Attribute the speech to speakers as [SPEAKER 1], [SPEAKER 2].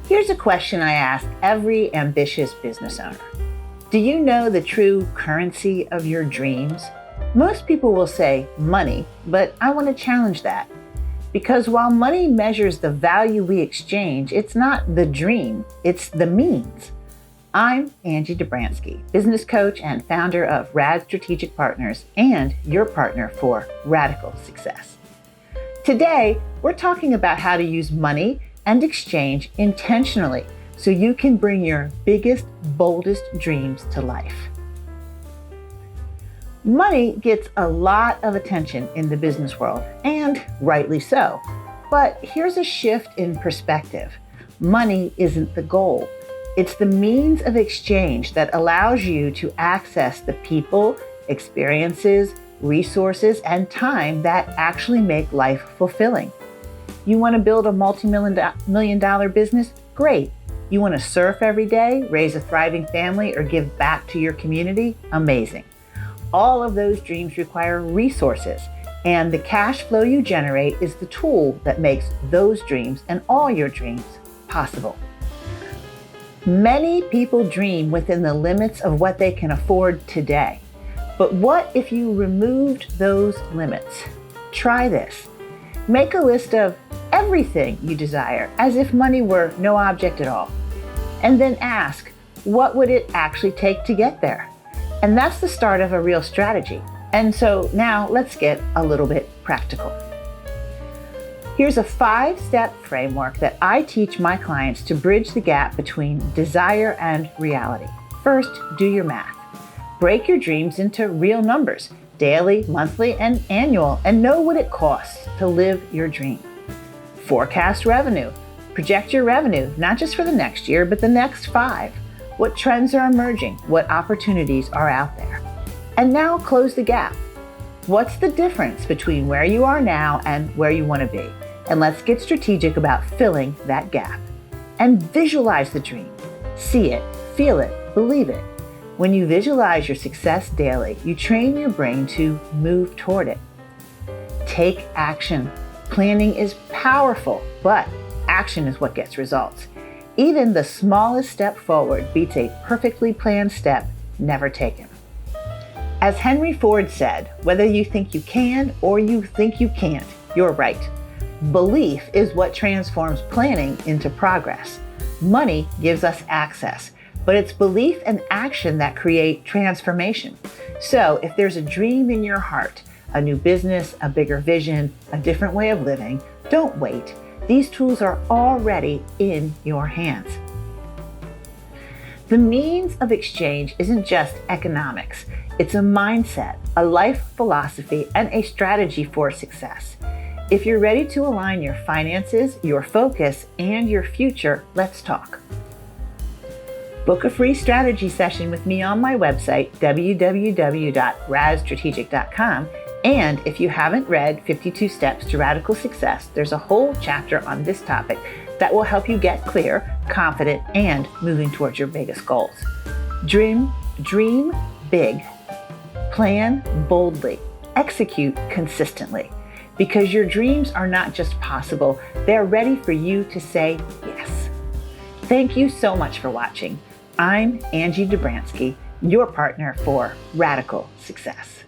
[SPEAKER 1] Here's a question I ask every ambitious business owner. Do you know the true currency of your dreams? Most people will say money, but I want to challenge that. Because while money measures the value we exchange, it's not the dream, it's the means. I'm Angie Dobransky, business coach and founder of RAD Strategic Partners and your partner for radical success. Today, we're talking about how to use money and exchange intentionally so you can bring your biggest, boldest dreams to life. Money gets a lot of attention in the business world, and rightly so. But here's a shift in perspective. Money isn't the goal. It's the means of exchange that allows you to access the people, experiences, resources, and time that actually make life fulfilling. You want to build a multi-million dollar business? Great. You want to surf every day, raise a thriving family, or give back to your community? Amazing. All of those dreams require resources, and the cash flow you generate is the tool that makes those dreams and all your dreams possible. Many people dream within the limits of what they can afford today. But what if you removed those limits? Try this. Make a list of everything you desire as if money were no object at all. And then ask, what would it actually take to get there? And that's the start of a real strategy. And so now let's get a little bit practical. Here's a 5-step framework that I teach my clients to bridge the gap between desire and reality. First, do your math. Break your dreams into real numbers, daily, monthly, and annual, and know what it costs to live your dream. Forecast revenue. Project your revenue, not just for the next year, but the next 5. What trends are emerging? What opportunities are out there? And now close the gap. What's the difference between where you are now and where you want to be? And let's get strategic about filling that gap. And visualize the dream. See it, feel it, believe it. When you visualize your success daily, you train your brain to move toward it. Take action. Planning is powerful, but action is what gets results. Even the smallest step forward beats a perfectly planned step never taken. As Henry Ford said, whether you think you can or you think you can't, you're right. Belief is what transforms planning into progress. Money gives us access, but it's belief and action that create transformation. So if there's a dream in your heart, a new business, a bigger vision, a different way of living, don't wait. These tools are already in your hands. The means of exchange isn't just economics. It's a mindset, a life philosophy, and a strategy for success. If you're ready to align your finances, your focus, and your future, let's talk. Book a free strategy session with me on my website, www.radstrategic.com. And if you haven't read 52 Steps to Radical Success, there's a whole chapter on this topic that will help you get clear, confident, and moving towards your biggest goals. Dream big. Plan boldly. Execute consistently. Because your dreams are not just possible, they're ready for you to say yes. Thank you so much for watching. I'm Angie Dobransky, your partner for radical success.